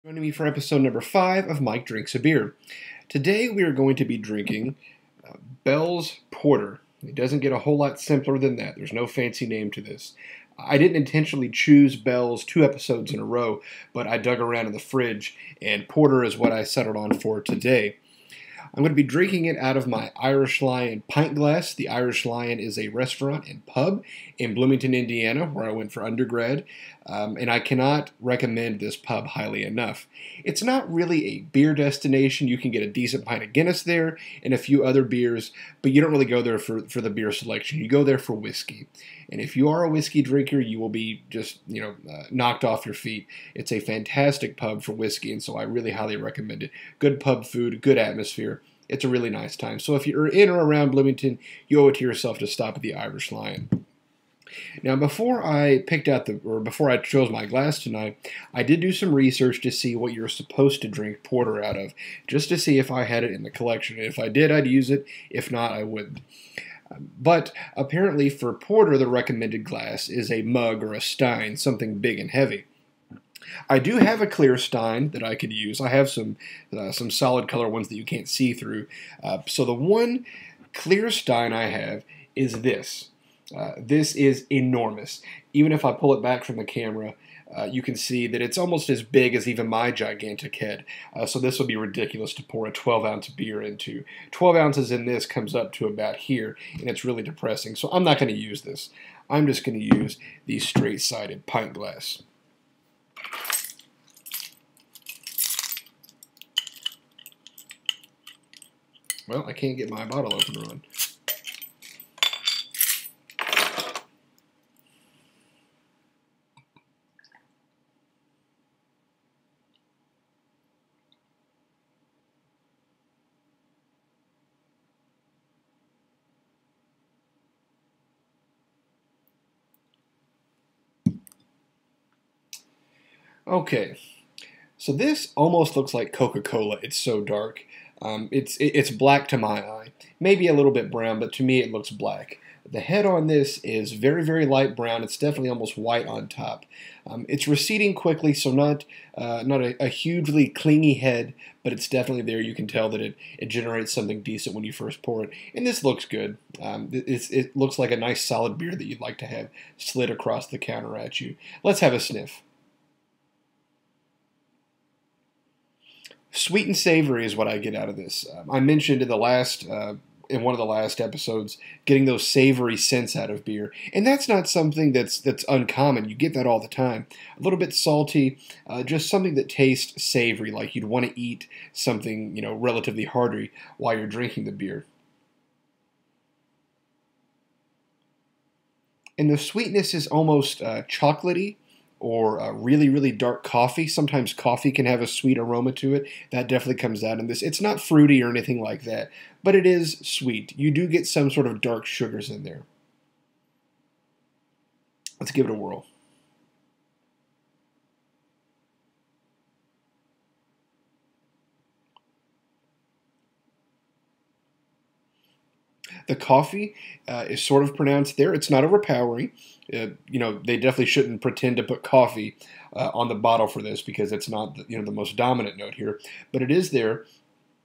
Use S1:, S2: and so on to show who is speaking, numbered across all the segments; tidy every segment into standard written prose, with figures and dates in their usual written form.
S1: Joining me for episode number 5 of Mike Drinks a Beer. Today we are going to be drinking Bell's Porter. It doesn't get a whole lot simpler than that. There's no fancy name to this. I didn't intentionally choose Bell's 2 episodes in a row, but I dug around in the fridge, and Porter is what I settled on for today. I'm going to be drinking it out of my Irish Lion pint glass. The Irish Lion is a restaurant and pub in Bloomington, Indiana, where I went for undergrad, and I cannot recommend this pub highly enough. It's not really a beer destination. You can get a decent pint of Guinness there and a few other beers, but you don't really go there for the beer selection. You go there for whiskey. And if you are a whiskey drinker, you will be just, knocked off your feet. It's a fantastic pub for whiskey, and so I really highly recommend it. Good pub food, good atmosphere. It's a really nice time. So if you're in or around Bloomington, you owe it to yourself to stop at the Irish Lion. Now, before I chose my glass tonight, I did do some research to see what you're supposed to drink porter out of, just to see if I had it in the collection. And if I did, I'd use it. If not, I wouldn't. But apparently for porter, the recommended glass is a mug or a stein, something big and heavy. I do have a clear stein that I could use. I have some solid color ones that you can't see through. So the one clear stein I have is this. This is enormous. Even if I pull it back from the camera, you can see that it's almost as big as even my gigantic head. So this would be ridiculous to pour a 12-ounce beer into. 12 ounces in this comes up to about here, and it's really depressing. So I'm not going to use this. I'm just going to use the straight-sided pint glass. Well, I can't get my bottle opener on. Okay, so this almost looks like Coca-Cola. It's so dark. It's black to my eye. Maybe a little bit brown, but to me it looks black. The head on this is very, very light brown. It's definitely almost white on top. It's receding quickly, so not a hugely clingy head, but it's definitely there. You can tell that it generates something decent when you first pour it. And this looks good. It looks like a nice solid beer that you'd like to have slid across the counter at you. Let's have a sniff. Sweet and savory is what I get out of this. I mentioned in one of the last episodes, getting those savory scents out of beer, and that's not something that's uncommon. You get that all the time. A little bit salty, just something that tastes savory, like you'd want to eat something relatively hearty while you're drinking the beer. And the sweetness is almost chocolatey, or really, really dark coffee. Sometimes coffee can have a sweet aroma to it. That definitely comes out in this. It's not fruity or anything like that, but it is sweet. You do get some sort of dark sugars in there. Let's give it a whirl. The coffee is sort of pronounced there. It's not overpowering. They definitely shouldn't pretend to put coffee on the bottle for this because it's not the most dominant note here, but it is there.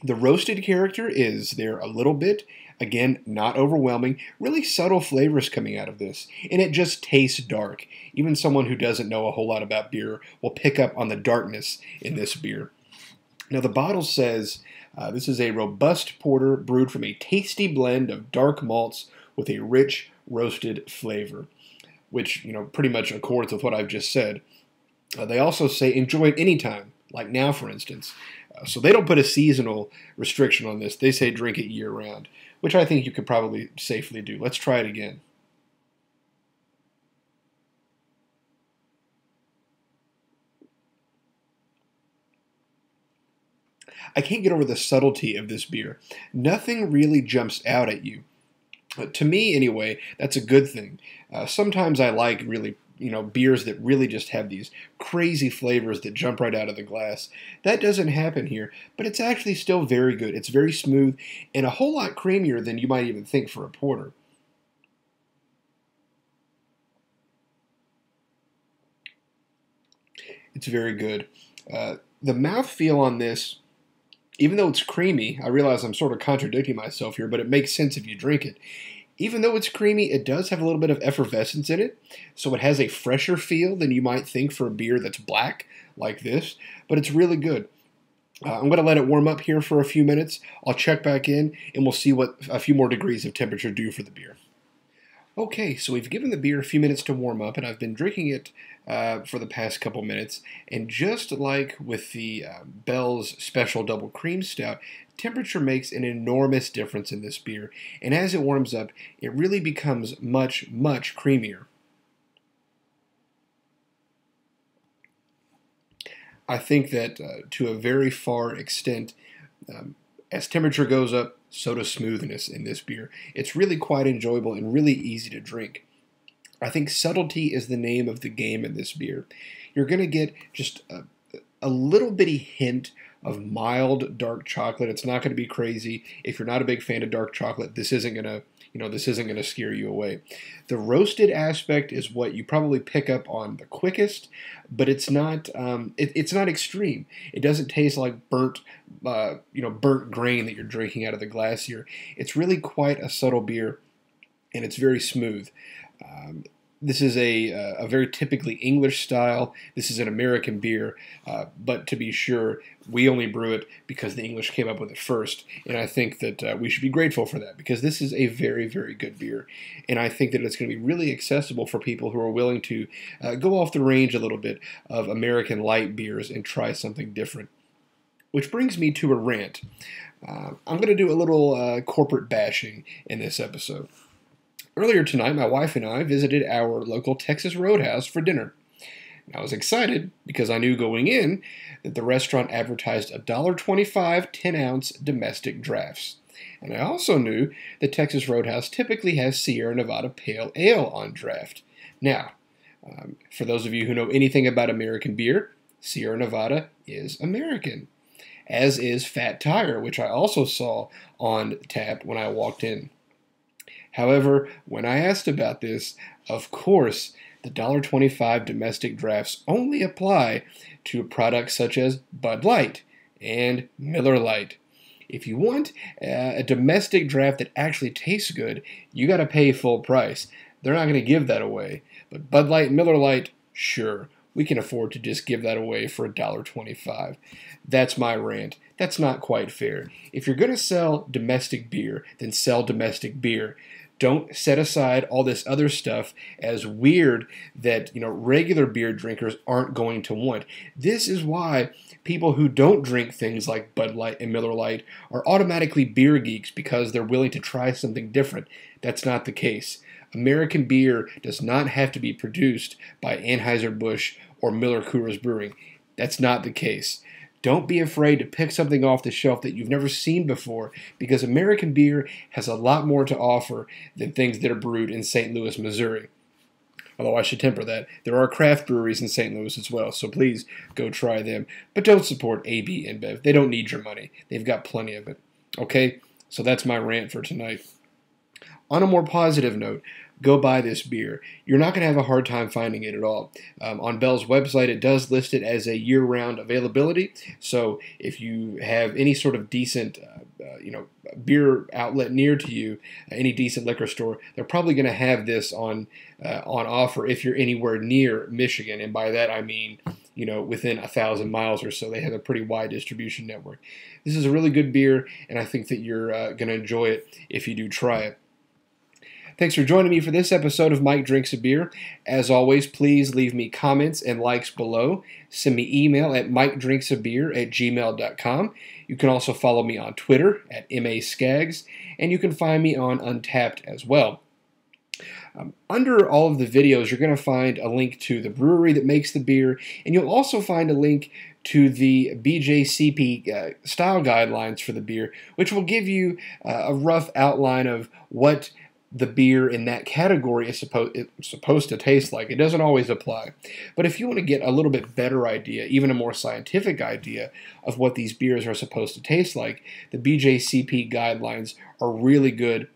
S1: The roasted character is there a little bit. Again, not overwhelming. Really subtle flavors coming out of this, and it just tastes dark. Even someone who doesn't know a whole lot about beer will pick up on the darkness in this beer. Now the bottle says this is a robust porter brewed from a tasty blend of dark malts with a rich roasted flavor, which pretty much accords with what I've just said. They also say enjoy it anytime, like now for instance. So they don't put a seasonal restriction on this. They say drink it year round, which I think you could probably safely do. Let's try it again. I can't get over the subtlety of this beer. Nothing really jumps out at you. To me, anyway, that's a good thing. Sometimes I like really, beers that really just have these crazy flavors that jump right out of the glass. That doesn't happen here, but it's actually still very good. It's very smooth and a whole lot creamier than you might even think for a porter. It's very good. The mouthfeel on this, even though it's creamy, I realize I'm sort of contradicting myself here, but it makes sense if you drink it. Even though it's creamy, it does have a little bit of effervescence in it, so it has a fresher feel than you might think for a beer that's black like this, but it's really good. I'm going to let it warm up here for a few minutes. I'll check back in, and we'll see what a few more degrees of temperature do for the beer. Okay, so we've given the beer a few minutes to warm up, and I've been drinking it for the past couple minutes. And just like with the Bell's Special Double Cream Stout, temperature makes an enormous difference in this beer. And as it warms up, it really becomes much, much creamier. I think that to a very far extent, as temperature goes up, so does smoothness in this beer. It's really quite enjoyable and really easy to drink. I think subtlety is the name of the game in this beer. You're going to get just a little bitty hint of mild dark chocolate. It's not going to be crazy. If you're not a big fan of dark chocolate, this isn't going to scare you away. The roasted aspect is what you probably pick up on the quickest, but it's not it's not extreme. It doesn't taste like burnt grain that you're drinking out of the glass here. It's really quite a subtle beer, and it's very smooth. This is a very typically English style. This is an American beer, but to be sure, we only brew it because the English came up with it first, and I think that we should be grateful for that because this is a very, very good beer, and I think that it's going to be really accessible for people who are willing to go off the range a little bit of American light beers and try something different. Which brings me to a rant. I'm going to do a little corporate bashing in this episode. Earlier tonight, my wife and I visited our local Texas Roadhouse for dinner. I was excited because I knew going in that the restaurant advertised $1.25 10-ounce domestic drafts. And I also knew that Texas Roadhouse typically has Sierra Nevada Pale Ale on draft. Now, for those of you who know anything about American beer, Sierra Nevada is American, as is Fat Tire, which I also saw on tap when I walked in. However, when I asked about this, of course, the $1.25 domestic drafts only apply to products such as Bud Light and Miller Lite. If you want a domestic draft that actually tastes good, you got to pay full price. They're not going to give that away. But Bud Light and Miller Lite, sure, we can afford to just give that away for $1.25. That's my rant. That's not quite fair. If you're going to sell domestic beer, then sell domestic beer. Don't set aside all this other stuff as weird that regular beer drinkers aren't going to want. This is why people who don't drink things like Bud Light and Miller Lite are automatically beer geeks because they're willing to try something different. That's not the case. American beer does not have to be produced by Anheuser-Busch or Miller Coors Brewing. That's not the case. Don't be afraid to pick something off the shelf that you've never seen before because American beer has a lot more to offer than things that are brewed in St. Louis, Missouri. Although I should temper that. There are craft breweries in St. Louis as well, so please go try them. But don't support AB InBev. They don't need your money. They've got plenty of it. Okay? So that's my rant for tonight. On a more positive note, go buy this beer. You're not going to have a hard time finding it at all. On Bell's website, it does list it as a year-round availability. So if you have any sort of decent, beer outlet near to you, any decent liquor store, they're probably going to have this on offer if you're anywhere near Michigan. And by that I mean, within 1,000 miles or so. They have a pretty wide distribution network. This is a really good beer, and I think that you're going to enjoy it if you do try it. Thanks for joining me for this episode of Mike Drinks a Beer. As always, please leave me comments and likes below. Send me email at mikedrinksabir@gmail.com. You can also follow me on Twitter at MASkaggs, and you can find me on Untappd as well. Under all of the videos, you're going to find a link to the brewery that makes the beer, and you'll also find a link to the BJCP style guidelines for the beer, which will give you a rough outline of what the beer in that category is supposed to taste like. It doesn't always apply. But if you want to get a little bit better idea, even a more scientific idea of what these beers are supposed to taste like, the BJCP guidelines are really good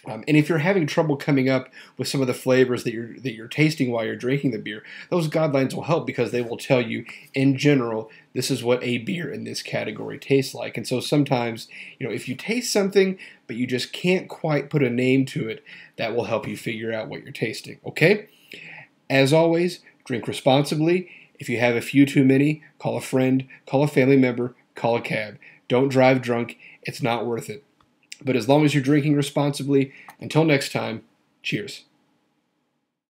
S1: And if you're having trouble coming up with some of the flavors that you're tasting while you're drinking the beer, those guidelines will help because they will tell you, in general, this is what a beer in this category tastes like. And so sometimes, if you taste something but you just can't quite put a name to it, that will help you figure out what you're tasting. Okay? As always, drink responsibly. If you have a few too many, call a friend, call a family member, call a cab. Don't drive drunk. It's not worth it. But as long as you're drinking responsibly, until next time, cheers.